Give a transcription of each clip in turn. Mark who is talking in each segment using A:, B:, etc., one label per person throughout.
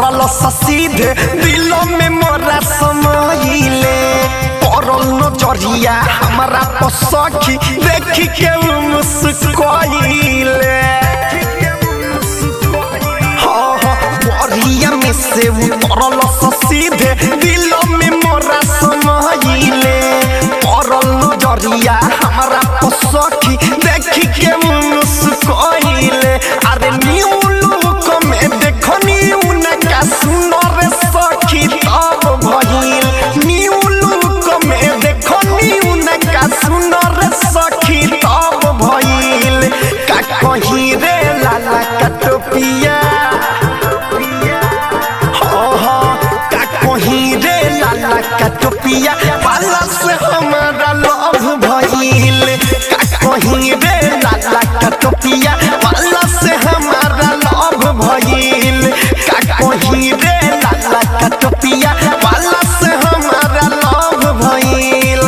A: उतरल सीधे दिलों में मोरा समाइले परल नजरिया हमारा पसखी देखी के मुस्कुराइले बरिया में से उतरल सीधे दिलों में मोरा समाइले परल नजरिया हमारा पसखी देखी के मुस्कुराइले अरे न्यू लुक में देखनी उनका सुनर सखी तब भइल न्यू लुक में देखनी उनका सुनर सखी तब भइल का कहीं रे लाला का टोपिया का कहीं रे लाला का टोपिया वाला से हमारा लव भइल का कहीं रे लाला का टोपिया वाला से हमारा लव भइल का कहीं रे लाला का टोपिया वाला से हमारा लव भइल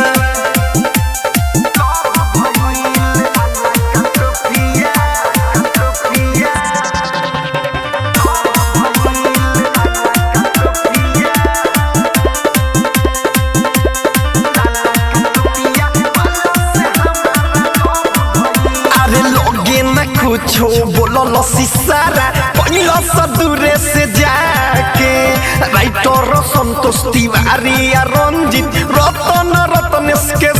A: कुछो बोलल सिसारा पहिला सा दूरे से जाके राइटर संतोष तिवारी या रंजित रतन के